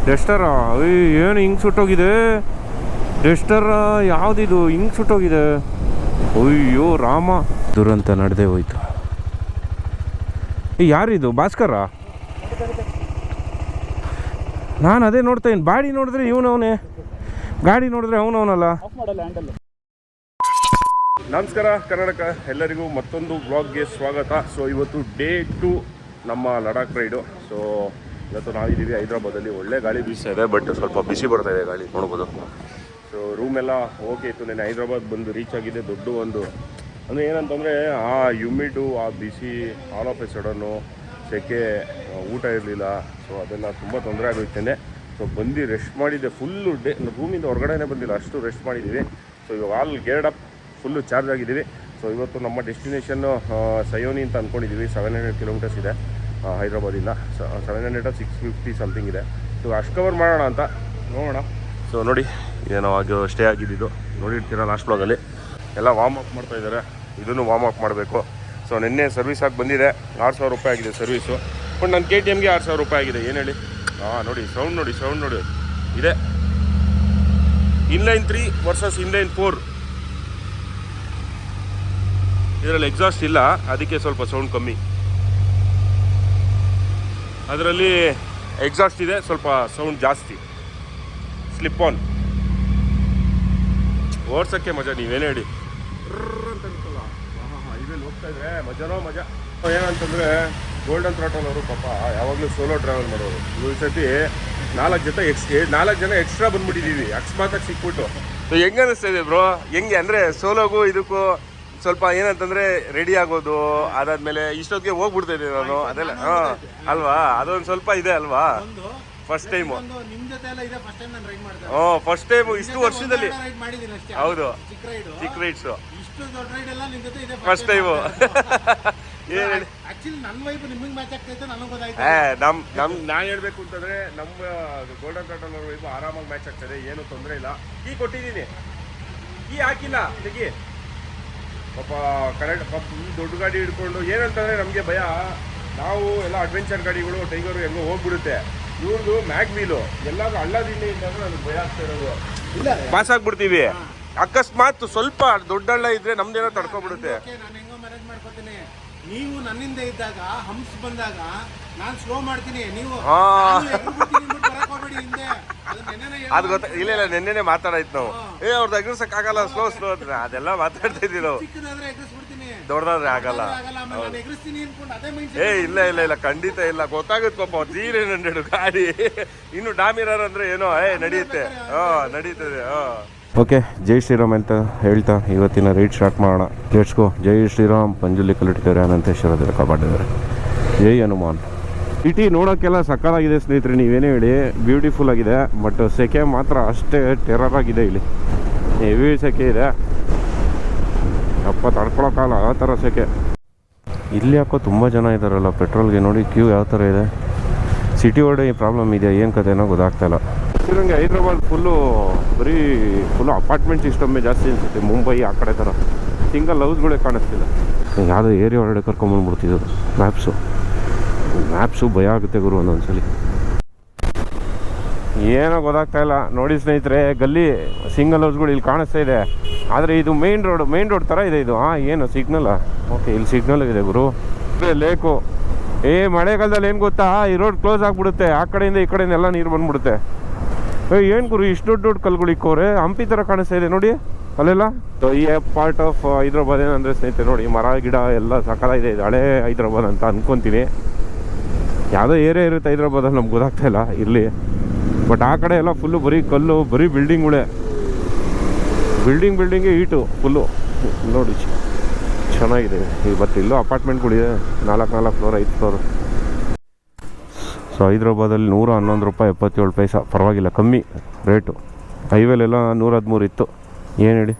ಡೆಸ್ಟರ ಏನು ಹಿಂಗೆ ಸುಟ್ಟೋಗಿದೆ ಡೆಸ್ಟರ ಯಾವುದಿದು ಹಿಂಗೆ ಸುಟ್ಟೋಗಿದೆ ಅಯ್ಯೋ ರಾಮ ದುರಂತ ನಡೆದೇ ಹೋಯ್ತು ಯಾರಿದು ಭಾಸ್ಕರ ನಾನು ಅದೇ ನೋಡ್ತಾ ಇದ್ದೀನಿ ಬಾಡಿ ನೋಡಿದ್ರೆ ಇವನವನೇ ಗಾಡಿ ನೋಡಿದ್ರೆ ಅವನವನಲ್ಲ ನಮಸ್ಕಾರ ಕರ್ನಾಟಕ ಎಲ್ಲರಿಗೂ ಮತ್ತೊಂದು ವ್ಲಾಗ್ಗೆ ಸ್ವಾಗತ ಸೊ ಇವತ್ತು ಡೇ 2 ನಮ್ಮ ಲಡಾಖ್ ರೈಡು ಸೊ ಇವತ್ತು ನಾವಿದ್ದೀವಿ ಹೈದ್ರಾಬಾದಲ್ಲಿ ಒಳ್ಳೆ ಗಾಳಿ ಬೀಸ್ತಾ ಇದೆ ಬಟ್ ಸ್ವಲ್ಪ ಬಿಸಿ ಬರ್ತಾ ಇದೆ ಗಾಳಿ ನೋಡ್ಬೋದು ಸೊ ರೂಮ್ ಎಲ್ಲ ಓಕೆ ಇತ್ತು ನೆನ್ನೆ ಹೈದ್ರಾಬಾದ್ ಬಂದು ರೀಚ್ ಆಗಿದೆ ದೊಡ್ಡ ಒಂದು ಅಂದರೆ ಏನಂತಂದರೆ ಆ ಹ್ಯೂಮಿಡು ಆ ಬಿಸಿ ಆಲ್ ಆಫ್ ಎ ಸಡನ್ನು ಸೆಕೆ ಊಟ ಇರಲಿಲ್ಲ ಸೊ ಅದೆಲ್ಲ ತುಂಬ ತೊಂದರೆ ಆಗೋಯ್ತೇನೆ ಸೊ ಬಂದು ರೆಸ್ಟ್ ಮಾಡಿದ್ದೆ ಫುಲ್ಲು ರೂಮಿಂದ ಹೊರಗಡೆನೇ ಬಂದಿಲ್ಲ ಅಷ್ಟು ರೆಸ್ಟ್ ಮಾಡಿದ್ದೀವಿ ಸೊ ಇವಾಗ all geared up full charge ಆಗಿದ್ದೀವಿ ಸೊ ಇವತ್ತು ನಮ್ಮ ಡೆಸ್ಟಿನೇಷನ್ನು ಸಯೋನಿ ಅಂತ ಅಂದ್ಕೊಂಡಿದ್ದೀವಿ 700 ಕಿಲೋಮೀಟರ್ಸ್ ಇದೆ ಹೈದ್ರಾಬಾದಿಂದ 700 650 ಸಮಥಿಂಗ್ ಇದೆ ಸೊ ಅಷ್ಟು ಕವರ್ ಮಾಡೋಣ ಅಂತ ನೋಡೋಣ ಸೊ ನೋಡಿ ಏನೋ ಆಗಿ ಸ್ಟೇ ಆಗಿದ್ದು ನೋಡಿರ್ತೀರ ಲಾಸ್ಟ್ ಬ್ಲಾಗಲ್ಲಿ ಎಲ್ಲ ವಾರ್ಮ್ ಅಪ್ ಮಾಡ್ತಾಯಿದ್ದಾರೆ ಇದನ್ನು ವಾರ್ಮ್ ಅಪ್ ಮಾಡಬೇಕು ಸೊ ನಿನ್ನೆ ಸರ್ವಿಸ್ ಆಗಿ ಬಂದಿದೆ 6,000 ರೂಪಾಯಿ ಆಗಿದೆ ಸರ್ವಿಸು ಬಟ್ ನನ್ನ KTMಗೆ 6,000 ರೂಪಾಯಿ ಆಗಿದೆ ಏನು ಹೇಳಿ ನೋಡಿ ಸೌಂಡ್ ನೋಡಿ ಇದೆ ಇನ್ಲೈನ್ 3 ವರ್ಸಸ್ ಇನ್ಲೈನ್ 4 ಇದರಲ್ಲಿ ಎಕ್ಸಾಸ್ಟ್ ಇಲ್ಲ ಅದಕ್ಕೆ ಸ್ವಲ್ಪ ಸೌಂಡ್ ಕಮ್ಮಿ ಅದರಲ್ಲಿ ಎಕ್ಸಾಸ್ಟ್ ಇದೆ ಸ್ವಲ್ಪ ಸೌಂಡ್ ಜಾಸ್ತಿ ಸ್ಲಿಪ್ ಆನ್ ಓಡ್ಸೋಕ್ಕೆ ಮಜಾ ನೀವೇನು ಹೇಳಿ ಅಂತ ಅನ್ಸಲ್ಲ ಇವೆಲ್ಲಿ ಹೋಗ್ತಾ ಇದ್ರೆ ಮಜಾನೋ ಮಜಾ ಏನಂತಂದರೆ ಗೋಲ್ಡನ್ ಥ್ರಾಟಲ್ ಅವರು ಪಾಪ ಯಾವಾಗಲೂ ಸೋಲೋ ಟ್ರಾವೆಲ್ ಮಾಡೋರು ಈ ಸತಿ 4 ಜನ ಎಕ್ಸ್ಟ್ರಾ ಬಂದ್ಬಿಟ್ಟಿದ್ದೀವಿ ಅಕಸ್ಮಾತಾಗಿ ಸಿಕ್ಬಿಟ್ಟು ಸೊ ಹೆಂಗೆ ಅನ್ನಿಸ್ತಾ ಇದೆ ಬ್ರೋ ಹೆಂಗೆ ಅಂದರೆ ಸೋಲೋಗೂ ಇದಕ್ಕೂ ಸ್ವಲ್ಪ ಏನಂತಂದರೆ ರೆಡಿ ಆಗೋದು ಅದಾದಮೇಲೆ ಇಷ್ಟೊತ್ತಿಗೆ ಹೋಗ್ಬಿಡ್ತಾ ಇದ್ದೀನಿ ನಾನು ಅದೆಲ್ಲ ಅಲ್ವಾ ಅದೊಂದು ಸ್ವಲ್ಪ ಇದೆ ಅಲ್ವಾ ಫಸ್ಟ್ ಟೈಮು ಫಸ್ಟ್ ಟೈಮು ಇಷ್ಟು ವರ್ಷದಲ್ಲಿ ಹೌದು ಚಿಕ್ಕ ರೈಡ್ಸು ಫಸ್ಟ್ ಟೈಮು ನಾನು ಹೇಳ್ಬೇಕು ಅಂತಂದ್ರೆ ನಮ್ಮ ಗೋಲ್ಡನ್ ಥ್ರಾಟಲ್ ಅವ್ರ ವೈಬು ಆರಾಮಾಗಿ ಮ್ಯಾಚ್ ಆಗ್ತದೆ ಏನು ತೊಂದರೆ ಇಲ್ಲ ಕೀ ಕೊಟ್ಟಿದ್ದೀನಿ ಕೀ ಹಾಕಿಲ್ಲ ತೆಗಿ ಪಾಪ ಕರೆಕ್ಟ್ ಪಾಪ ಈ ದೊಡ್ಡ ಗಾಡಿ ಹಿಡ್ಕೊಂಡು ಏನಂತಂದರೆ ನಮಗೆ ಭಯ ನಾವು ಎಲ್ಲ ಅಡ್ವೆಂಚರ್ ಗಾಡಿಗಳು ಟೈಗರು ಹೆಂಗೋ ಹೋಗ್ಬಿಡುತ್ತೆ ಇವ್ರದ್ದು ಮ್ಯಾಗ್ ವೀಲು ಎಲ್ಲಾದ್ರೂ ಹಳ್ಳದಿಂದ ಇದ್ದಾಗ ನನಗೆ ಭಯ ಆಗ್ತಾ ಇರೋದು ಪಾಸ್ ಆಗ್ಬಿಡ್ತೀವಿ ಅಕಸ್ಮಾತ್ ಸ್ವಲ್ಪ ದೊಡ್ಡ ಹಳ್ಳ ಇದ್ರೆ ನಮ್ದೇನೋ ತಡ್ಕೊಬಿಡುತ್ತೆ ನೀವು ನನ್ನಿಂದ ಇದ್ದಾಗ ಹಂಪ್ಸ್ ಬಂದಾಗ ನಾನು ಸ್ಲೋ ಮಾಡ್ತೀನಿ ನೀವು ಅದು ಗೊತ್ತ ಇಲ್ಲ ನೆನ್ನೆನೆ ಮಾತಾಡಾಯ್ತು ನಾವು ಅವ್ರದ್ದು ಎಗ್ರಿಸಕ್ ಆಗಲ್ಲ ಸ್ಲೋ ಅಂತ ಅದೆಲ್ಲ ಮಾತಾಡ್ತಾ ಇದೀವಿ ನಾವು ದೊಡ್ಡದಾದ್ರೆ ಆಗಲ್ಲ ಇಲ್ಲ ಖಂಡಿತ ಇಲ್ಲ ಗೊತ್ತಾಗುತ್ತೆ ಪಾಪ 300 ಗಾಡಿ ಇನ್ನು ಡಾಮಿರರ್ ಅಂದ್ರೆ ಏನೋ ನಡೆಯುತ್ತೆ ನಡೀತದೆ ಓಕೆ ಜೈ ಶ್ರೀರಾಮ್ ಅಂತ ಹೇಳ್ತಾ ಇವತ್ತಿನ ರೈಡ್ ಸ್ಟಾರ್ಟ್ ಮಾಡೋಣ ಲೆಟ್ಸ್ ಗೋ ಜೈ ಶ್ರೀರಾಮ್ ಪಂಜುಲಿ ಕಲ್ಲಿಟ್ಟಿದ್ದಾರೆ ಅನಂತೇಶ್ವರ ಕಾಪಾಡಿದ್ದಾರೆ ಜೈ ಹನುಮಾನ್ ಸಿಟಿ ನೋಡೋಕ್ಕೆಲ್ಲ ಸಕ್ಕತ್ತಾಗಿದೆ ಸ್ನೇಹಿತರೆ ನೀವೇನೇ ಹೇಳಿ ಬ್ಯೂಟಿಫುಲ್ ಆಗಿದೆ ಬಟ್ ಸೆಕೆ ಮಾತ್ರ ಅಷ್ಟೇ ಟೆರರ್ ಆಗಿದೆ ಇಲ್ಲಿ ಹೆವಿ ಸೆಕೆ ಇದೆ ಅಪ್ಪ ತಡ್ಕೊಳಕ್ಕಾಗಲ್ಲ ಆ ಥರ ಸೆಕೆ ಇಲ್ಲಿ ಯಾಕೋ ತುಂಬ ಜನ ಇದ್ದಾರಲ್ಲ ಪೆಟ್ರೋಲ್ಗೆ ನೋಡಿ ಕ್ಯೂ ಯಾವ ಥರ ಇದೆ ಸಿಟಿ ಒಳಗಡೆ ಈ ಪ್ರಾಬ್ಲಮ್ ಇದೆ ಏನು ಕಥೆನೋ ಗೊತ್ತಾಗ್ತಾಯಿಲ್ಲ ನನಗೆ ಹೈದ್ರಾಬಾದ್ ಫುಲ್ಲು ಅಪಾರ್ಟ್ಮೆಂಟ್ ಸಿಸ್ಟಮ್ಮೇ ಜಾಸ್ತಿ ಅನಿಸುತ್ತೆ ಮುಂಬೈ ಆ ಕಡೆ ಥರ ಸಿಂಗಲ್ ಹೌಸ್ಗಳೇ ಕಾಣಿಸ್ತಿಲ್ಲ ಯಾವುದೋ ಏರಿಯಾ ಒಳಗಡೆ ಕರ್ಕೊಂಬಂದ್ಬಿಡ್ತಿದ್ರು ಮ್ಯಾಪ್ಸು ಭಯ ಆಗುತ್ತೆ ಗುರು ಒಂದೊಂದ್ಸಲಿ ಏನೋ ಗೊತ್ತಾಗ್ತಾಯಿಲ್ಲ ನೋಡಿ ಸ್ನೇಹಿತರೆ ಗಲ್ಲಿ ಸಿಂಗಲ್ ಹೌಸ್ಗಳು ಇಲ್ಲಿ ಕಾಣಿಸ್ತಾ ಇದೆ ಆದರೆ ಇದು ಮೇನ್ ರೋಡ್ ಥರ ಇದೆ ಇದು ಏನು ಸಿಗ್ನಲ್ಲ ಓಕೆ ಇಲ್ಲಿ ಸಿಗ್ನಲ್ ಇದೆ ಗುರು ಲೇಕು ಮಳೆಗಾಲದಲ್ಲಿ ಏನು ಗೊತ್ತಾ ಈ ರೋಡ್ ಕ್ಲೋಸ್ ಆಗಿಬಿಡುತ್ತೆ ಆ ಕಡೆಯಿಂದ ಈ ಕಡೆಯಿಂದ ಎಲ್ಲ ನೀರು ಬಂದ್ಬಿಡುತ್ತೆ ಏನು ಗುರು ಇಷ್ಟು ದೊಡ್ಡ ಕಲ್ಗಳು ಇಕ್ಕೋರೆ ಹಂಪಿ ಥರ ಕಾಣಿಸ್ತಾ ಇದೆ ನೋಡಿ ಅಲ್ಲೆಲ್ಲ ಸೊ ಈ ಪಾರ್ಟ್ ಆಫ್ ಹೈದ್ರಾಬಾದ್ ಏನಂದರೆ ಸ್ನೇಹಿತರೆ ನೋಡಿ ಮರ ಗಿಡ ಎಲ್ಲ ಸಕಾಲಾಗಿದೆ ಇದು ಹಳೇ ಹೈದ್ರಾಬಾದ್ ಅಂತ ಅಂದ್ಕೊತೀನಿ ಯಾವುದೋ ಏರಿಯಾ ಇರುತ್ತೆ ಹೈದ್ರಾಬಾದಲ್ಲಿ ನಮ್ಗೆ ಗೊತ್ತಾಗ್ತಾ ಇಲ್ಲ ಇರಲಿ ಬಟ್ ಆ ಕಡೆ ಎಲ್ಲ ಫುಲ್ಲು ಬರೀ ಕಲ್ಲು ಬರೀ ಬಿಲ್ಡಿಂಗ್ಗಳೇ ಬಿಲ್ಡಿಂಗೇ ಹೀಟು ಫುಲ್ಲು ನೋಡಿ ಚೆನ್ನಾಗಿದೆ ಇವತ್ತು ಇಲ್ಲೂ ಅಪಾರ್ಟ್ಮೆಂಟ್ಗಳಿದೆ 4 ಫ್ಲೋರ್ 5 ಫ್ಲೋರ್ ಸೊ ಹೈದ್ರಾಬಾದಲ್ಲಿ 111 ರೂಪಾಯಿ 77 ಪೈಸಾ ಪರವಾಗಿಲ್ಲ ಕಮ್ಮಿ ರೇಟು ಹೈವೇಲೆಲ್ಲ 113 ಇತ್ತು ಏನು ಹೇಳಿ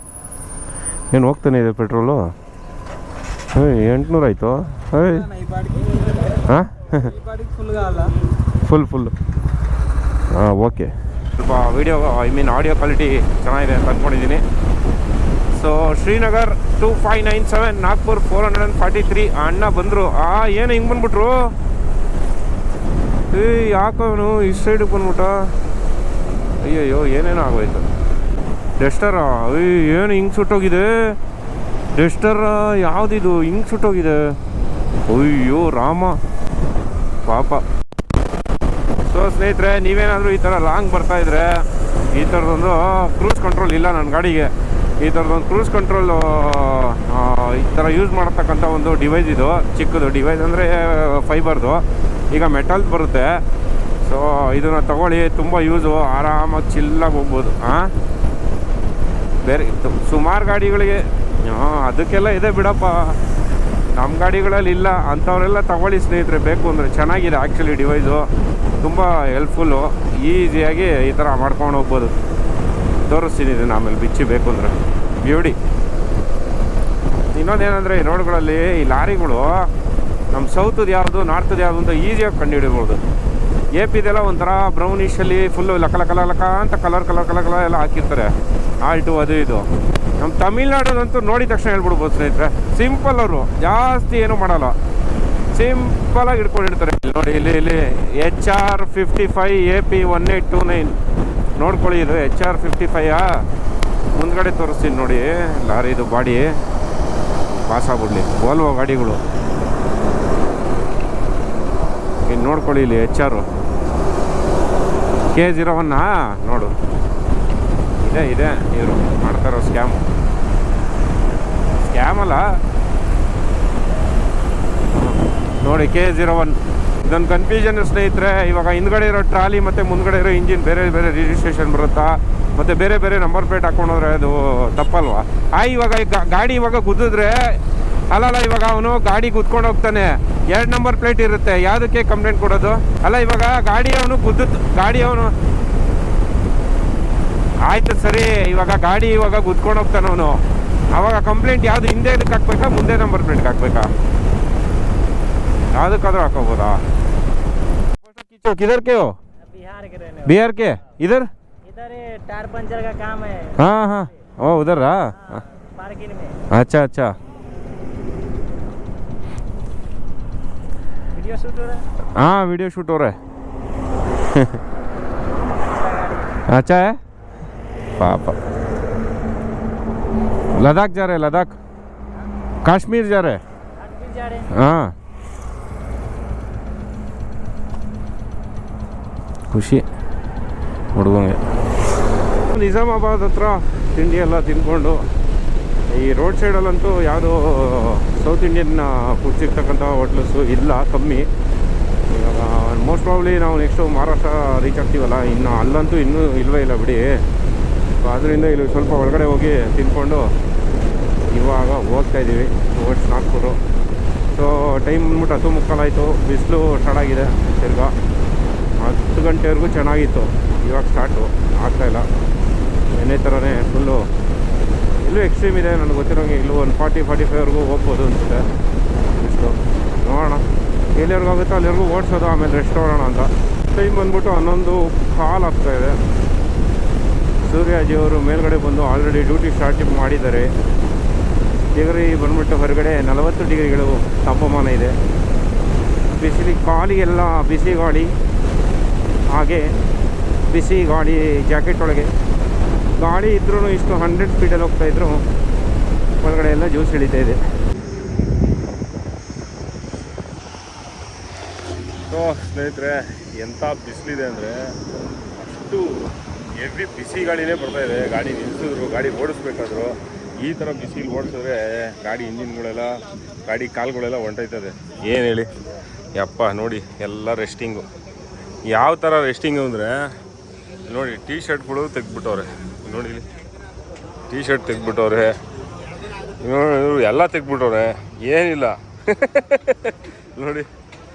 ಏನು ಹೋಗ್ತಾನೆ ಇದೆ ಪೆಟ್ರೋಲು 800 ಆಯಿತು ಹಾಂ ಫುಲ್ ಓಕೆ ಸ್ವಲ್ಪ ವಿಡಿಯೋ ಆಡಿಯೋ ಕ್ವಾಲಿಟಿ ಚೆನ್ನಾಗಿದೆ ಅಂತ ಅಂದ್ಕೊಂಡಿದ್ದೀನಿ ಸೊ ಶ್ರೀನಗರ್ 2597 ನಾಗ್ಪುರ್ 443 ಅಣ್ಣ ಬಂದರು ಏನು ಹಿಂಗೆ ಬಂದ್ಬಿಟ್ರು ಯಾಕವನು ಈ ಸೈಡಿಗೆ ಬಂದ್ಬಿಟ್ಟ. ಅಯ್ಯಯ್ಯೋ ಏನೇನೋ ಆಗೋಯ್ತು. ಡಸ್ಟರ ಏನು ಹಿಂಗೆ ಸುಟ್ಟೋಗಿದೆ. ಡಸ್ಟರ ಯಾವುದಿದು ಹಿಂಗೆ ಸುಟ್ಟೋಗಿದೆ. ಅಯ್ಯೋ ರಾಮ ಪಾಪ. ಸೊ ಸ್ನೇಹಿತರೆ, ನೀವೇನಾದರೂ ಈ ಥರ ಲಾಂಗ್ ಬರ್ತಾಯಿದ್ರೆ ಈ ಥರದೊಂದು ಕ್ರೂಸ್ ಕಂಟ್ರೋಲ್ ಇಲ್ಲ ನನ್ನ ಗಾಡಿಗೆ. ಈ ಥರದೊಂದು ಕ್ರೂಸ್ ಕಂಟ್ರೋಲು ಈ ಥರ ಯೂಸ್ ಮಾಡತಕ್ಕಂಥ ಒಂದು ಡಿವೈಸ್ ಇದು. ಚಿಕ್ಕದು ಡಿವೈಸ್ ಅಂದರೆ ಫೈಬರ್ದು, ಈಗ ಮೆಟಲ್ದು ಬರುತ್ತೆ. ಸೊ ಇದನ್ನು ತಗೊಳ್ಳಿ, ತುಂಬ ಯೂಸು. ಆರಾಮಾಗಿ ಚಿಲ್ಲಾಗಿ ಹೋಗ್ಬೋದು. ಬೇರೆ ಸುಮಾರು ಗಾಡಿಗಳಿಗೆ ಅದಕ್ಕೆಲ್ಲ ಇದೆ ಬಿಡಪ್ಪ, ನಮ್ಮ ಗಾಡಿಗಳಲ್ಲಿ ಇಲ್ಲ. ಅಂಥವರೆಲ್ಲ ತಗೊಳ್ಳಿ ಸ್ನೇಹಿತರೆ, ಬೇಕು ಅಂದರೆ. ಚೆನ್ನಾಗಿದೆ ಆ್ಯಕ್ಚುಲಿ ಡಿವೈಸು, ತುಂಬ ಹೆಲ್ಪ್ಫುಲ್ಲು. ಈಸಿಯಾಗಿ ಈ ಥರ ಮಾಡ್ಕೊಂಡು ಹೋಗ್ಬೋದು. ತೋರಿಸ್ತೀನಿ ಇದನ್ನು ಆಮೇಲೆ ಬಿಚ್ಚಿ ಬೇಕು ಅಂದರೆ. ಬ್ಯೂಟಿ. ಇನ್ನೊಂದೇನೆಂದರೆ ಈ ರೋಡ್ಗಳಲ್ಲಿ ಈ ಲಾರಿಗಳು ನಮ್ಮ ಸೌತದ್ದು ಯಾವುದು ನಾರ್ತದ್ದು ಯಾವುದು ಅಂತ ಈಸಿಯಾಗಿ ಕಂಡುಹಿಡಿಬೋದು. ಎ ಪಿದೆಲ್ಲ ಒಂಥರ ಬ್ರೌನಿಷಲ್ಲಿ ಫುಲ್ಲು ಲಕ ಅಂತ ಕಲರ್ ಎಲ್ಲ ಹಾಕಿರ್ತಾರೆ, ಆಲ್ಟು ಅದು ಇದು. ನಮ್ಮ ತಮಿಳ್ನಾಡೋದಂತೂ ನೋಡಿದ ತಕ್ಷಣ ಹೇಳ್ಬಿಡ್ಬೋದು ಸ್ನೇಹಿತರೆ. ಸಿಂಪಲ್, ಅವರು ಜಾಸ್ತಿ ಏನೂ ಮಾಡಲ್ಲ, ಸಿಂಪಲಾಗಿ ಇಟ್ಕೊಂಡಿರ್ತಾರೆ. ನೋಡಿ ಇಲ್ಲಿ HR55 AP 1829 ನೋಡ್ಕೊಳ್ಳಿ. ಇದು HR55 ಮುಂದ್ಗಡೆ ತೋರಿಸ್ತೀನಿ ನೋಡಿ. ಲಾರಿದು ಬಾಡಿ ಪಾಸ್ ಆಗ್ಬಿಡ್ಲಿ. ವೋಲ್ವೋ ಗಾಡಿಗಳು ಇನ್ನು ನೋಡ್ಕೊಳ್ಳಿ. ಇಲ್ಲಿ HR K01 ನೋಡು. ಇದೆ ಇವರು ಮಾಡ್ತಾರೋ ಸ್ಕ್ಯಾಮ್ ಅಲ್ಲ ನೋಡಿ. K01 ಇದೊಂದು ಕನ್ಫ್ಯೂಷನ್ ಸ್ನೇಹಿತರೆ. ಇವಾಗ ಹಿಂದ್ಗಡೆ ಇರೋ ಟ್ರಾಲಿ ಮತ್ತು ಮುಂದ್ಗಡೆ ಇರೋ ಇಂಜಿನ್ ಬೇರೆ ರಿಜಿಸ್ಟ್ರೇಷನ್ ಬರುತ್ತಾ, ಮತ್ತು ಬೇರೆ ನಂಬರ್ ಪ್ಲೇಟ್ ಹಾಕೊಂಡೋದ್ರೆ ಅದು ತಪ್ಪಲ್ವಾ? ಇವಾಗ ಗಾಡಿ ಇವಾಗ ಗುದ್ದಿದ್ರೆ ಅಲ್ಲಲ್ಲ, ಇವಾಗ ಅವನು ಗಾಡಿ ಗುದ್ಕೊಂಡು ಹೋಗ್ತಾನೆ, 2 ನಂಬರ್ ಪ್ಲೇಟ್ ಇರುತ್ತೆ. ಯಾವುದಕ್ಕೆ ಕಂಪ್ಲೇಂಟ್ ಕೊಡೋದು? ಅಲ್ಲ, ಇವಾಗ ಗಾಡಿ ಅವನು ಆಯ್ತು ಸರಿ, ಇವಾಗ ಗಾಡಿ ಗುದ್ಕೊಂಡು ಹೋಗ್ತಾನೆ ಅವನು, ಅವಾಗ ಕಂಪ್ಲೇಂಟ್ ಯಾವುದು ಹಿಂದೆ ಇದಕ್ಕೆ ಹಾಕ್ಬೇಕಾ ಮುಂದೆ ನಂಬರ್ ಪ್ಲೇಟ್ಗೆ ಹಾಕ್ಬೇಕಾ? ಯಾವುದಕ್ಕಾದ್ರೂ ಹಾಕೋಬೋದಾ? किधर के हो? बिहार के। इधर टायर पंचर का काम है। हाँ ओ उधर रहा पार्किंग में। अच्छा वीडियो शूट हो रहा है। हाँ वीडियो शूट हो रहा है। अच्छा है पापा। लद्दाख जा रहे, लद्दाख काश्मीर जा रहे। हाँ ಖುಷಿ ಹುಡುಗಂಗೆ. ನಿಜಾಮಾಬಾದ್ ಹತ್ರ ತಿಂಡಿ ಎಲ್ಲ ತಿಂದ್ಕೊಂಡು ಈ ರೋಡ್ ಸೈಡಲ್ಲಂತೂ ಯಾವುದೋ ಸೌತ್ ಇಂಡಿಯನ್ ಫುಡ್ ಸಿಗ್ತಕ್ಕಂಥ ಹೋಟ್ಲಸ್ಸು ಇಲ್ಲ, ಕಮ್ಮಿ. ಇವಾಗ ಮೋಸ್ಟ್ ಪ್ರಾಬ್ಲಿ ನಾವು ನೆಕ್ಸ್ಟು ಮಹಾರಾಷ್ಟ್ರ ರೀಚ್ ಆಗ್ತೀವಲ್ಲ, ಇನ್ನು ಅಲ್ಲಂತೂ ಇನ್ನೂ ಇಲ್ಲವೇ ಇಲ್ಲ ಬಿಡಿ. ಸೊ ಅದರಿಂದ ಇಲ್ಲಿ ಸ್ವಲ್ಪ ಒಳಗಡೆ ಹೋಗಿ ತಿಂದ್ಕೊಂಡು ಇವಾಗ ಹೋಗ್ತಾಯಿದ್ದೀವಿ ಟುವರ್ಡ್ಸ್ ನಾಗ್ಪುರು. ಸೊ ಟೈಮ್ ಬಂದ್ಬಿಟ್ಟು 10:45 ಆಯಿತು. ಬಿಸಿಲು ಸ್ಟಾರ್ಟ್ ಆಗಿದೆ. ತಿರ್ಗಾ 10 ಗಂಟೆವರೆಗೂ ಚೆನ್ನಾಗಿತ್ತು, ಇವಾಗ ಸ್ಟಾರ್ಟು ಆಗ್ತಾಯಿಲ್ಲ. ಎಣ್ಣೆ ಥರನೇ ಫುಲ್ಲು. ಇಲ್ಲೂ ಎಕ್ಸ್ಟ್ರೀಮ್ ಇದೆ ನನಗೆ ಗೊತ್ತಿರೋಂಗೆ. ಇಲ್ಲೂ 140-45ವರೆಗೂ ಹೋಗ್ಬೋದು ಅನಿಸುತ್ತೆ ಬಿಸಿಲು. ನೋಡೋಣ ಎಲ್ಲಿವರೆಗೂ ಆಗುತ್ತೋ ಅಲ್ಲಿವರೆಗೂ ಓಡಿಸೋದು, ಆಮೇಲೆ ರೆಸ್ಟ್ ಮಾಡೋಣ ಅಂತ. ಟೈಮ್ ಬಂದ್ಬಿಟ್ಟು 11:15 ಆಗ್ತಾಯಿದೆ. ಸೂರ್ಯಾಜಿಯವರು ಮೇಲ್ಗಡೆ ಬಂದು ಆಲ್ರೆಡಿ ಡ್ಯೂಟಿ ಸ್ಟಾರ್ಟ್ ಮಾಡಿದ್ದಾರೆ. ಡಿಗ್ರಿ ಬಂದ್ಬಿಟ್ಟು ಹೊರಗಡೆ 40 ಡಿಗ್ರಿಗಳು ತಾಪಮಾನ ಇದೆ. ಗಾಳಿ ಎಲ್ಲ ಬಿಸಿ ಗಾಳಿ, ಹಾಗೆ ಬಿಸಿ ಗಾಳಿ ಜಾಕೆಟ್ ಒಳಗೆ ಗಾಳಿ ಇದ್ರೂ ಇಷ್ಟು 100 ಸ್ಪೀಡಲ್ಲಿ ಹೋಗ್ತಾಯಿದ್ರು, ಒಳಗಡೆ ಎಲ್ಲ ಜ್ಯೂಸ್ ಹಿಡಿತಾ ಇದೆ. ಸೊ ಸ್ನೇಹಿತರೆ, ಎಂಥ ಬಿಸಿಲಿದೆ ಅಂದರೆ ಅಷ್ಟು ಹೆವಿ ಬಿಸಿ ಗಾಳಿನೇ ಬರ್ತಾಯಿದೆ. ಗಾಡಿ ನಿಲ್ಲಿಸಿದ್ರು, ಗಾಡಿ ಓಡಿಸ್ಬೇಕಾದ್ರು ಈ ಥರ ಬಿಸಿಲು ಓಡಿಸಿದ್ರೆ ಗಾಡಿ ಇಂಜಿನ್ಗಳೆಲ್ಲ, ಗಾಡಿ ಕಾಲುಗಳೆಲ್ಲ ಹೊಂಟೋಯ್ತದೆ. ಏನು ಹೇಳಿ ಯಪ್ಪ. ನೋಡಿ ಎಲ್ಲ ರೆಸ್ಟಿಂಗು. ಯಾವ ಥರ ರೆಸ್ಟಿಂಗು ಅಂದರೆ ನೋಡಿ, ಟೀ ಶರ್ಟ್ಗಳು ತೆಗ್ದುಬಿಟ್ಟವ್ರೆ. ನೋಡಿ ಇಲ್ಲಿ ಟೀ ಶರ್ಟ್ ತೆಗ್ದುಬಿಟ್ಟವ್ರೆ, ಇವರು ಎಲ್ಲ ತೆಗ್ದುಬಿಟ್ಟವ್ರೆ, ಏನಿಲ್ಲ. ನೋಡಿ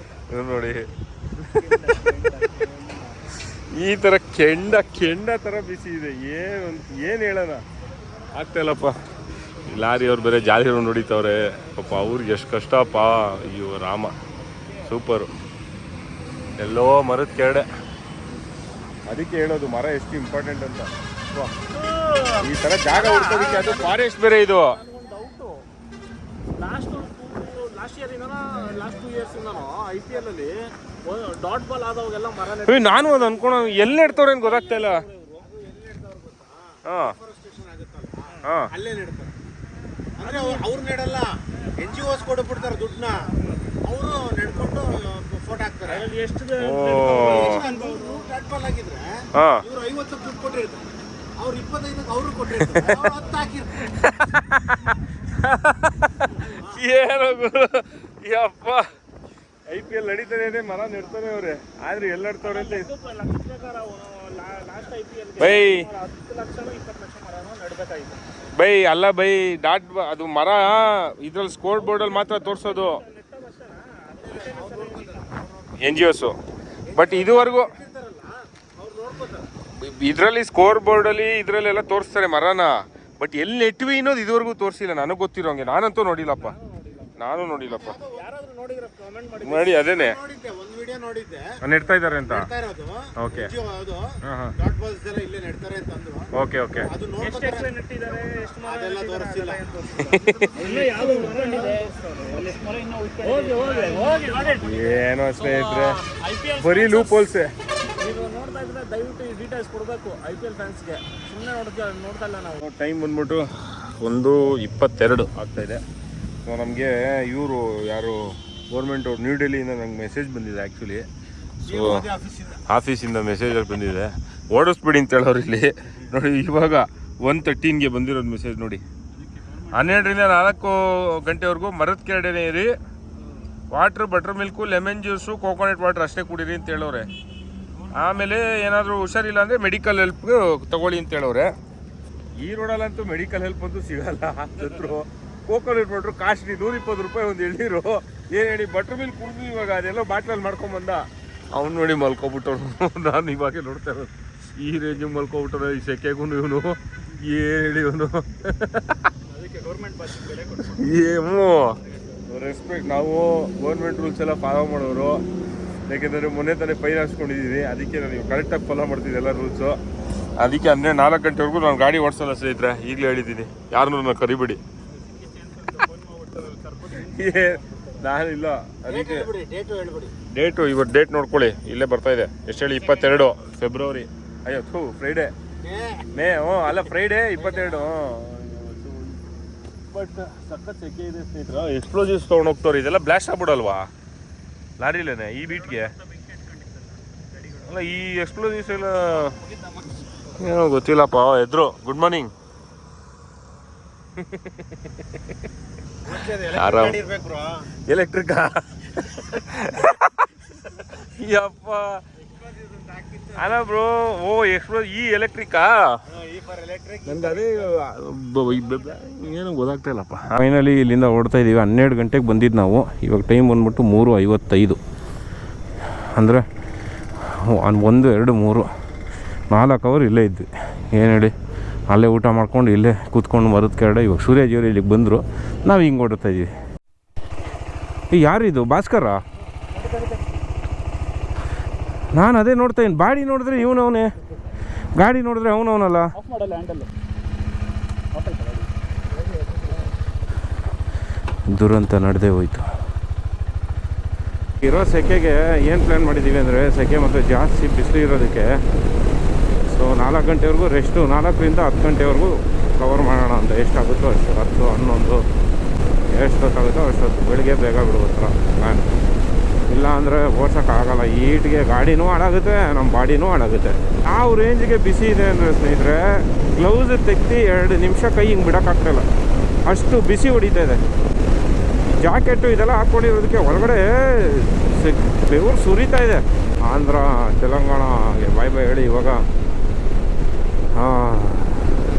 ನೋಡಿ ಈ ಥರ ಕೆಂಡ ಥರ ಬಿಸಿ ಇದೆ. ಏನು ಹೇಳೋಣ ಆಗ್ತಾಯಿಲ್ಲಪ್ಪ. ಲಾರಿಯವ್ರು ಬೇರೆ ಜಾಲಿ ನೋಡಿತವ್ರೆ ಪಾಪ, ಅವ್ರಿಗೆ ಎಷ್ಟು ಕಷ್ಟಪ್ಪ. ಅಯ್ಯೋ ರಾಮ, ಸೂಪರು. ಎಲ್ಲೋ ಮರದ ಕೆರಡೆ. ಅದಕ್ಕೆ ಹೇಳೋದು ಮರ ಎಷ್ಟು ಇಂಪಾರ್ಟೆಂಟ್ ಅಂತ. ಈ ಥರ ಜಾಗ ಹುಡ್ಕೋದಕ್ಕೆ, ಅದು ಫಾರೆಸ್ಟ್ ಬೇರೆ ಇದು. ಲಾಸ್ಟ್ 2 ಇಯರ್ಸ್ IPL ಅಲ್ಲಿ ಡಾಟ್ ಬಾಲ್ ಆದವಾಗೆಲ್ಲ ಮರ ನಾನು ಅದು ಅನ್ಕೊಳ ಎಲ್ಲಿ ನೆಡ್ತವ್ರೆ ಅಂತ ಗೊತ್ತಾಗ್ತಾ ಇಲ್ಲ. ಹಾಂ ಹಾಂ ಅಲ್ಲೇ ನೆಡ್ತಾರೆ. ಅಂದ್ರೆ ಅವ್ರು ನೆಡಲ್ಲ, NGOs ಕೊಡ್ಬಿಡ್ತಾರೆ ದುಡ್ಡನ್ನ, ಅವರು ನೆಡ್ಕೊಂಡು ಫೋಟೋ ಹಾಕ್ತಾರೆ. ಎಷ್ಟು ಡಾಟ್ ಬಾಲ್ ಆಗಿದ್ರೆ ಹಾಂ ಇವ್ರು 50 ದುಡ್ಡು ಕೊಟ್ಟಿರ್ತಾರೆ, ಅವ್ರು 25 ಅವರು ಕೊಟ್ಟಿರ್ತಾರೆ, ಅವ್ರು 10 ಹಾಕಿರ್ತಾರೆ. ಏನೋ ಗುರು ಯಪ್ಪ, IPL ನಡೀತಾನೆ ಇದೆ, ಮರ ನೆಡ್ತಾನೆ ಅವ್ರೆ, ಆದ್ರೆ ಎಲ್ಲಿ ನೆಡ್ತವ್ರೆ ಅಂತ ಬೈ ಬೈ ಅಲ್ಲ ಬೈ. ಅದು ಮರ ಇದ್ರಲ್ಲಿ ಸ್ಕೋರ್ ಬೋರ್ಡಲ್ಲಿ ಮಾತ್ರ ತೋರಿಸೋದು NGOs. ಬಟ್ ಇದುವರೆಗೂ ಇದರಲ್ಲಿ ಸ್ಕೋರ್ ಬೋರ್ಡಲ್ಲಿ ಇದರಲ್ಲೆಲ್ಲ ತೋರಿಸ್ತಾರೆ ಮರನ, ಬಟ್ ಎಲ್ಲಿ ನೆಟ್ವಿ ಅನ್ನೋದು ಇದುವರೆಗೂ ತೋರಿಸಿಲ್ಲ ನನಗೆ ಗೊತ್ತಿರೋಂಗೆ. ನಾನಂತೂ ನೋಡಿಲ್ಲಪ್ಪ, ನಾನು ನೋಡಿಲ್ಲಪ್ಪ. ಮಾಡಿ ಅದೇನೆ ಒಂದು ವಿಡಿಯೋ ನೋಡಿದ್ದೆ, ನೆಡ್ತಾ ಇದ್ದಾರೆ ಅಂತ. ಓಕೆ ಓಕೆ ಓಕೆ ಅದೆಲ್ಲ ತೋರಿಸಿಲ್ಲ. ಏನೋ ಸ್ನೇಹಿತರೆ, ಬರೀ ಲೂಪ್ ಹೋಲ್ಸೆ. ನೋಡ್ತಾ ಇದ್ರೆ ದಯವಿಟ್ಟು ಈ ಡೀಟೇಲ್ಸ್ ಕೊಡಬೇಕು IPL ಫ್ಯಾನ್ಸ್ಗೆ. ಸುಮ್ಮನೆ ನೋಡ್ತಾ ಇಲ್ಲ ನಾವು. ಟೈಮ್ ಬಂದ್ಬಿಟ್ಟು 1:22 ಆಗ್ತಾಯಿದೆ. ಸೊ ನಮಗೆ ಇವರು ಯಾರು ಗೌರ್ಮೆಂಟ್ ಅವ್ರು ನ್ಯೂ ಡೆಲ್ಲಿಯಿಂದ ನಂಗೆ ಮೆಸೇಜ್ ಬಂದಿದೆ ಆ್ಯಕ್ಚುಲಿ. ಸೊ ಆಫೀಸಿಂದ ಮೆಸೇಜಲ್ಲಿ ಬಂದಿದೆ, ಓಡಿಸ್ಬಿಡಿ ಅಂತ ಹೇಳೋರು ಇಲ್ಲಿ ನೋಡಿ. ಇವಾಗ 1:13ಗೆ ಬಂದಿರೋದು ಮೆಸೇಜ್ ನೋಡಿ. 12ರಿಂದ 4 ಗಂಟೆವರೆಗೂ ಮರದ ಕೆಳಗಡೆ ಇರಿ, water, butter milk, lemon juice, coconut water ಅಷ್ಟೇ ಕುಡೀರಿ ಅಂತ ಹೇಳೋರೆ. ಆಮೇಲೆ ಏನಾದರೂ ಹುಷಾರಿಲ್ಲ ಅಂದರೆ ಮೆಡಿಕಲ್ ಹೆಲ್ಪ್ ತಗೊಳ್ಳಿ ಅಂತ ಹೇಳೋರೆ. ಈ ರೋಡಲ್ಲಂತೂ ಮೆಡಿಕಲ್ ಹೆಲ್ಪ್ ಅಂತೂ ಸಿಗಲ್ಲ. ಹತ್ತಿರ ಕೋಕೋನಟ್ ವಾಟ್ರು ಕಾಸ್ಟ್ಲಿ, 120 ರೂಪಾಯಿ ಒಂದು ಎಳ್ನೀರು. ಏನು ಹೇಳಿ, ಬಟರ್ ಮಿಲ್ಕ್ ಕುಡಿದು ಇವಾಗ ಅದೆಲ್ಲ ಬಾಟ್ಲಲ್ಲಿ ಮಾಡ್ಕೊಂಬಂದ. ಅವ್ನು ನೋಡಿ ಮಲ್ಕೊಬಿಟ್ಟವ್ರು. ನಾನು ಇವಾಗೆ ನೋಡ್ತಾ ಇರೋದು, ಈ ರೇಂಜಿಗೆ ಮಲ್ಕೊಬಿಟ್ಟವ್ರೆ ಈ ಸೆಕೆಗೂ. ಇವನು ಏನು ಹೇಳಿ ಇವನು ಏನು ರೆಸ್ಪೆಕ್ಟ್. ನಾವು ಗೌರ್ಮೆಂಟ್ ರೂಲ್ಸ್ ಎಲ್ಲ ಫಾಲೋ ಮಾಡೋರು, ಯಾಕೆಂದರೆ ಮೊನ್ನೆ ತಾನೇ ಫೈನ್ ಹಾಕ್ಸ್ಕೊಂಡಿದ್ದೀನಿ. ಅದಕ್ಕೆ ನಾನು ಕರೆಕ್ಟಾಗಿ ಫಾಲೋ ಮಾಡ್ತಿದ್ದೆ ಎಲ್ಲ ರೂಲ್ಸು. ಅದಕ್ಕೆ ಅಂದರೆ 4 ಗಂಟೆವರೆಗೂ ನಾನು ಗಾಡಿ ಓಡಿಸೋಲ್ಲ ಸ್ನೇಹಿತರೆ, ಈಗಲೇ ಹೇಳಿದ್ದೀನಿ. ಯಾರನ್ನೂ ನಾನು ಕರಿಬೇಡಿ. ನಾನಿಲ್ಲ, ಅದಕ್ಕೆ ಡೇಟು ಇವತ್ತು ಡೇಟ್ ನೋಡ್ಕೊಳ್ಳಿ, ಇಲ್ಲೇ ಬರ್ತಾ ಇದೆ. ಎಷ್ಟು ಹೇಳಿ, 22 ಫೆಬ್ರವರಿ. ಅಯ್ಯೋ ಫ್ರೈಡೇ, ಮೇ. ಅಲ್ಲ ಫ್ರೈಡೇ 22. ಬಟ್ ಸಖತ್ ಸೆಕೆ ಇದೆ ಸ್ನೇಹಿತರೆ. ಎಕ್ಸ್ಪ್ಲೋಸಿವ್ಸ್ ತೊಗೊಂಡು ಹೋಗ್ತವ್ರು, ಇದೆಲ್ಲ ಬ್ಲಾಸ್ಟ್ ಆಗ್ಬಿಡಲ್ವಾ ಲಾರಿಲೇನೆ ಈ ಬೀಟ್ಗೆ? ಅಲ್ಲ ಈ ಎಕ್ಸ್ಪ್ಲೋಸಿವ್ಸ್ ಎಲ್ಲ ಏನೋ ಗೊತ್ತಿಲ್ಲಪ್ಪ. ಎದ್ರು ಗುಡ್ ಮಾರ್ನಿಂಗ್. ಎಲೆಕ್ಟ್ರಿಕಾ? ಯಪ್ಪ ಅಲ್ಲ ಬ್ರೋ. ಈ ಎಲೆಕ್ಟ್ರಿಕಾ? ನನ್ಗೆ ಅದೇ ಏನೋ ಗೊತ್ತಾಗ್ತಾ ಇಲ್ಲಪ್ಪ. ಫೈನಲಿ ಇಲ್ಲಿಂದ ಓಡ್ತಾ ಇದ್ದೀವಿ. 12 ಗಂಟೆಗೆ ಬಂದಿದ್ದು ನಾವು. ಇವಾಗ ಟೈಮ್ ಬಂದ್ಬಿಟ್ಟು 3:55. ಅಂದರೆ 1, 2, 3, 4 ಅವರ್ ಇಲ್ಲೇ ಇದ್ವಿ. ಏನು ಹೇಳಿ, ಅಲ್ಲೇ ಊಟ ಮಾಡ್ಕೊಂಡು ಇಲ್ಲೇ ಕೂತ್ಕೊಂಡು ಮರದ ಕೆರಡೆ. ಇವಾಗ ಸೂರ್ಯಜಿಯವರು ಇಲ್ಲಿಗೆ ಬಂದರು, ನಾವು ಹಿಂಗೆ ಓಡ್ತಾ ಇದ್ದೀವಿ. ಯಾರಿದು ಭಾಸ್ಕರ? ನಾನು ಅದೇ ನೋಡ್ತಾ ಇದ್ದೀನಿ. ಬಾಡಿ ನೋಡಿದ್ರೆ ಇವನವನೇ, ಗಾಡಿ ನೋಡಿದ್ರೆ ಅವನವನಲ್ಲ. ದುರಂತ ನಡೆದೇ ಹೋಯ್ತು. ಇರೋ ಸೆಕೆಗೆ ಏನು ಪ್ಲ್ಯಾನ್ ಮಾಡಿದ್ದೀವಿ ಅಂದರೆ, ಸೆಕೆ ಮತ್ತು ಜಾಸ್ತಿ ಬಿಸಿಲು ಇರೋದಕ್ಕೆ ಸೊ 4 ಗಂಟೆವರೆಗೂ ರೆಸ್ಟು. 4ರಿಂದ 10 ಗಂಟೆವರೆಗೂ ಕವರ್ ಮಾಡೋಣ ಅಂತ. ಎಷ್ಟಾಗುತ್ತೋ ಅಷ್ಟು, 10, 11 ಎಷ್ಟೊತ್ತಾಗುತ್ತೋ ಅಷ್ಟೊತ್ತು. ಬೆಳಿಗ್ಗೆ ಬೇಗ ಬಿಡ್ಬೋದ್ರ ಪ್ಲ್ಯಾನ್. ಇಲ್ಲ ಅಂದರೆ ಓಡ್ಸೋಕ್ಕಾಗಲ್ಲ. ಈಟ್ಗೆ ಗಾಡಿನೂ ಹಾಳಾಗುತ್ತೆ, ನಮ್ಮ ಬಾಡಿನೂ ಹಾಳಾಗುತ್ತೆ. ಯಾವ ರೇಂಜಿಗೆ ಬಿಸಿ ಇದೆ ಅಂದರೆ ಸ್ನೇಹಿತರೆ, ಗ್ಲೌಸ್ ತೆಗ್ದು 2 ನಿಮಿಷ ಕೈ ಹಿಂಗೆ ಬಿಡೋಕ್ಕಾಗ್ತಾಯಿಲ್ಲ, ಅಷ್ಟು ಬಿಸಿ ಹೊಡಿತಾ ಇದೆ. ಜಾಕೆಟು ಇದೆಲ್ಲ ಹಾಕ್ಕೊಂಡಿರೋದಕ್ಕೆ ಹೊರಗಡೆ ಬೆವರು ಸುರಿತಾ ಇದೆ. ಆಂಧ್ರ, ತೆಲಂಗಾಣ ಬಾಯ್ ಬಾಯ್ ಹೇಳಿ ಇವಾಗ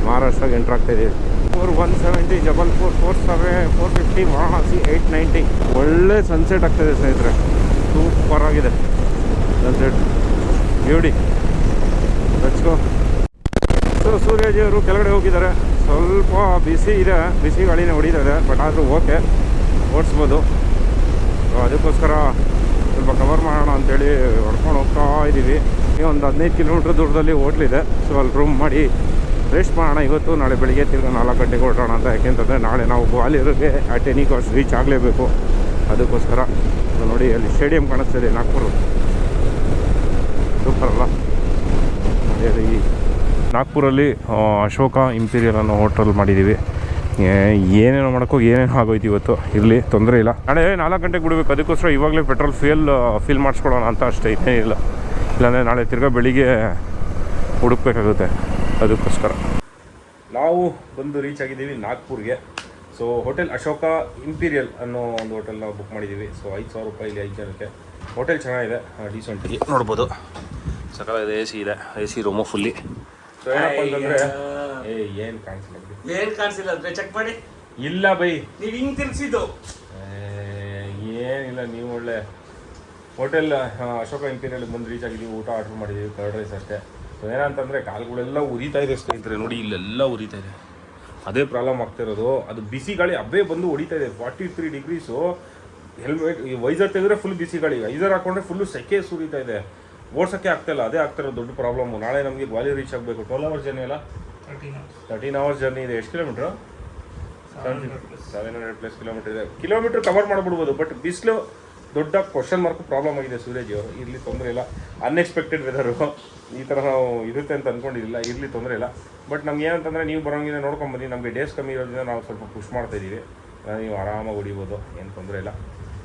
ಮಹಾರಾಷ್ಟ್ರಕ್ಕೆ ಎಂಟ್ರ್ ಆಗ್ತಾಯಿದ್ದೀವಿ. 170 ಜಬಲ್ಪುರ್, 450 ವಾರಣಾಸಿ, 890. ಒಳ್ಳೆ ಸನ್ಸೆಟ್ ಆಗ್ತಾಯಿದೆ ಸ್ನೇಹಿತರೆ, ಸೂಪರ್ ಆಗಿದೆ sunset. Beauty. Let's go. So ಸೂರ್ಯಜಿಯವರು ಕೆಳಗಡೆ ಹೋಗಿದ್ದಾರೆ. ಸ್ವಲ್ಪ ಬಿಸಿ ಇದೆ, ಬಿಸಿ ಗಾಳಿನೇ ಹೊಡಿತಾ ಇದೆ, ಬಟ್ ಆದರೂ ಓಕೆ, ಓಡಿಸ್ಬೋದು. ಅದಕ್ಕೋಸ್ಕರ ಸ್ವಲ್ಪ ಕವರ್ ಮಾಡೋಣ ಅಂಥೇಳಿ ಹೊಡ್ಕೊಂಡು ಹೋಗ್ತಾ ಇದ್ದೀವಿ. ಒಂದು 15 ಕಿಲೋಮೀಟ್ರ್ ದೂರದಲ್ಲಿ ಹೋಟ್ಲಿದೆ. ಸೊ ಅಲ್ಲಿ ರೂಮ್ ಮಾಡಿ ರೆಸ್ಟ್ ಮಾಡೋಣ ಇವತ್ತು. ನಾಳೆ ಬೆಳಿಗ್ಗೆ ತಿರ್ಗಿ 4 ಗಂಟೆಗೆ ಹೊರಡೋಣ ಅಂತ. ಯಾಕೆಂತಂದರೆ ನಾಳೆ ನಾವು ಗ್ವಾಲಿಯರ್ಗೆ ಅಟ್ ಎನಿ ಕಾಸ್ಟ್ ರೀಚ್ ಆಗಲೇಬೇಕು. ಅದಕ್ಕೋಸ್ಕರ ನೋಡಿ ಅಲ್ಲಿ ಸ್ಟೇಡಿಯಂ ಕಾಣಿಸ್ತಿದೆ ನಾಗ್ಪುರ. ಸೂಪರ್ ಅಲ್ಲ. ನೋಡಿ ಅಲ್ಲಿ ನಾಗ್ಪುರಲ್ಲಿ ಅಶೋಕ ಇಂಪೀರಿಯಲ್ ಅನ್ನೋ ಹೋಟೆಲ್ ಮಾಡಿದ್ದೀವಿ. ಏನೇನೋ ಮಾಡೋಕ್ಕೋ ಏನೇನೋ ಆಗೋಯ್ತು ಇವತ್ತು. ಇರಲಿ, ತೊಂದರೆ ಇಲ್ಲ. ನಾಳೆ 4 ಗಂಟೆಗೆ ಬಿಡಬೇಕು. ಅದಕ್ಕೋಸ್ಕರ ಇವಾಗಲೇ ಪೆಟ್ರೋಲ್ ಫಿಲ್ ಮಾಡಿಸ್ಕೊಳ್ಳೋಣ ಅಂತ ಅಷ್ಟೇ, ಇನ್ನೇನಿಲ್ಲ. ಇಲ್ಲಾಂದರೆ ನಾಳೆ ತಿರ್ಗಾ ಬೆಳಿಗ್ಗೆ ಹುಡುಕ್ಬೇಕಾಗುತ್ತೆ. ಅದಕ್ಕೋಸ್ಕರ ನಾವು ಬಂದು ರೀಚ್ ಆಗಿದ್ದೀವಿ ನಾಗ್ಪುರ್ಗೆ. ಸೊ ಹೋಟೆಲ್ ಅಶೋಕ ಇಂಪೀರಿಯಲ್ ಅನ್ನೋ ಒಂದು ಹೋಟೆಲ್ ನಾವು ಬುಕ್ ಮಾಡಿದ್ದೀವಿ. ಸೊ 5,000 ರೂಪಾಯಿ ಇಲ್ಲಿ 5 ಜನಕ್ಕೆ. ಹೋಟೆಲ್ ಚೆನ್ನಾಗಿದೆ, ಡೀಸೆಂಟಾಗಿ ನೋಡ್ಬೋದು. ಸಕಾಲದ AC ಇದೆ, AC ರೂಮು ಫುಲ್ಲಿ. ಸೊ ಏನಪ್ಪ ಅಂತಂದರೆ ಏನು ಕಾಣಿಸಿಲ್ಲ. ಏನು ಕಾಣಿಸಿಲ್ಲ ಅಂದರೆ ಚೆಕ್ ಮಾಡಿ. ಇಲ್ಲ ಬೈ, ನೀವು ಹಿಂಗೆ ತಿರ್ಸಿದ್ದು ಏನಿಲ್ಲ. ನೀವು ಒಳ್ಳೆ ಹೋಟೆಲ್ ಅಶೋಕ ಇಂಪೀರಿಯಲ್ ಬಂದು ರೀಚ್ ಆಗಿದ್ದೀವಿ. ಊಟ ಆರ್ಡ್ರ್ ಮಾಡಿದ್ದೀವಿ, ಕರ್ಡ್ ರೈಸ್ ಅಷ್ಟೇ. ಸೊ ಏನಂತಂದರೆ ಕಾಲುಗಳೆಲ್ಲ ಉರಿತಾ ಇದೆ ಸ್ನೇಹಿತರೆ. ನೋಡಿ ಇಲ್ಲೆಲ್ಲ ಉರಿತಾ ಇದೆ. ಅದೇ ಪ್ರಾಬ್ಲಮ್ ಆಗ್ತಿರೋದು. ಅದು ಬಿಸಿ ಗಾಳಿ ಹಬ್ಬೆ ಬಂದು ಹೊಡಿತಾ ಇದೆ. 43 ಡಿಗ್ರೀಸು. ಹೆಲ್ಮೆಟ್ ವೈಸರ್ ತೆಗೆದ್ರೆ ಫುಲ್ ಬಿಸಿ ಗಾಳಿ, ವೈಸರ್ ಹಾಕೊಂಡ್ರೆ ಫುಲ್ಲು ಸೆಕೆ ಸುರಿತಾ ಇದೆ. ಓಡ್ಸೋಕ್ಕೆ ಆಗ್ತಾಯಿಲ್ಲ. ಅದೇ ಆಗ್ತಿರೋದು ದೊಡ್ಡ ಪ್ರಾಬ್ಲಮ್ಮು. ನಾಳೆ ನಮಗೆ ಗ್ವಾಲಿಯರ್ ರೀಚ್ ಆಗಬೇಕು. 12 ಅವರ್ಸ್ ಜರ್ನಿ ಅಲ್ಲ, 13 ಅವರ್ಸ್ ಜರ್ನಿ ಇದೆ. ಎಷ್ಟು ಕಿಲೋಮೀಟ್ರು? 700+ ಕಿಲೋಮೀಟರ್ ಇದೆ. ಕಿಲೋಮೀಟ್ರ್ ಕವರ್ ಮಾಡಿಬಿಡ್ಬೋದು. ಬಟ್ ಬಿಸಿಲು ದೊಡ್ಡ ಕ್ವಶನ್ ಮಾರ್ಕ್ ಪ್ರಾಬ್ಲಮ್ ಆಗಿದೆ ಸೂರಜ್ ಅವರು. ಇರಲಿ, ತೊಂದರೆ ಇಲ್ಲ. ಅನ್ಎಕ್ಸ್ಪೆಕ್ಟೆಡ್ ವೆದರು ಈ ಥರ ನಾವು ಇರುತ್ತೆ ಅಂತ ಅಂದ್ಕೊಂಡಿರಲಿಲ್ಲ. ಇರಲಿ, ತೊಂದರೆ ಇಲ್ಲ. ಬಟ್ ನಮ್ಗೆ ಏನಂತಂದರೆ ನೀವು ಬರೋಂಗಿದ್ರೆ ನೋಡ್ಕೊಂಬಂದು. ನಮಗೆ ಡೇಸ್ ಕಮ್ಮಿ ಇರೋದ್ರಿಂದ ನಾವು ಸ್ವಲ್ಪ ಪುಷ್ ಮಾಡ್ತಾಯಿದ್ದೀವಿ. ನೀವು ಆರಾಮಾಗಿ ಹೊಡಿಬೋದು, ಏನು ತೊಂದರೆ ಇಲ್ಲ.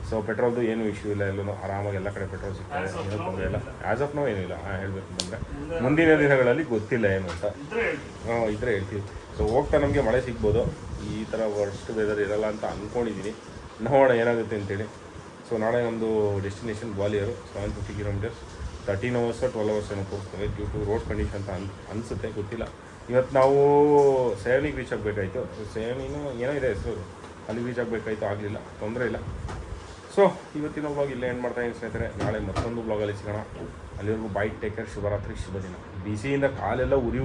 ಸೊ ಪೆಟ್ರೋಲ್ದು ಏನು ಇಶ್ಯೂ ಇಲ್ಲ. ಎಲ್ಲೂ ಆರಾಮಾಗಿ ಎಲ್ಲ ಕಡೆ ಪೆಟ್ರೋಲ್ ಸಿಗ್ತದೆ, ಏನೂ ತೊಂದರೆ ಇಲ್ಲ. ಆ್ಯಸ್ ಆಫ್ ನೋ ಏನಿಲ್ಲ. ಹೇಳಬೇಕು ಅಂತಂದರೆ ಮುಂದಿನ ದಿನಗಳಲ್ಲಿ ಗೊತ್ತಿಲ್ಲ ಏನು ಅಂತ. ಇದ್ರೆ ಹೇಳ್ತೀವಿ. ಸೊ ಹೋಗ್ತಾ ನಮಗೆ ಮಳೆ ಸಿಗ್ಬೋದು. ಈ ಥರ ವರ್ಸ್ಟ್ ವೆದರ್ ಇರಲ್ಲ ಅಂತ ಅಂದ್ಕೊಂಡಿದ್ದೀನಿ. ನೋಡೋಣ ಏನಾಗುತ್ತೆ ಅಂತೇಳಿ. ಸೊ ನಾಳೆ ನಮ್ಮದು ಡೆಸ್ಟಿನೇಷನ್ ಗ್ವಾಲಿಯರು. 750 ಕಿಲೋಮೀಟರ್ಸ್, 13 ಅವರ್ಸ್ 12 ಅವರ್ಸ್ ಏನೋ ತೋರಿಸ್ತವೆ ಡ್ಯೂ ಟು ರೋಡ್ ಕಂಡೀಷನ್ ಅಂತ ಅನಿಸುತ್ತೆ, ಗೊತ್ತಿಲ್ಲ. ಇವತ್ತು ನಾವು ಸೇವನಿಗೆ ರೀಚ್ ಆಗಬೇಕಾಯ್ತು. ಸೇವನಿನೂ ಏನೋ ಇದೆ ಹೆಸರು, ಅಲ್ಲಿಗೆ ರೀಚ್ ಆಗಬೇಕಾಯ್ತು, ಆಗಲಿಲ್ಲ. ತೊಂದರೆ ಇಲ್ಲ. ಸೊ ಇವತ್ತಿನ ಬ್ಲಾಗ್ ಇಲ್ಲೇ ಏನು ಮಾಡ್ತಾಯಿದ್ದೀನಿ ಸ್ನೇಹಿತರೆ. ನಾಳೆ ಮತ್ತೊಂದು ಬ್ಲಾಗಲ್ಲಿ ಸಿಗೋಣ. ಅಲ್ಲಿವರೆಗೂ ಬೈ, ಟೇಕ್ ಕೇರ್. ಶುಭರಾತ್ರಿ, ಶುಭ ದಿನ. ಬಿಸಿಯಿಂದ ಕಾಲೆಲ್ಲ ಉರಿ.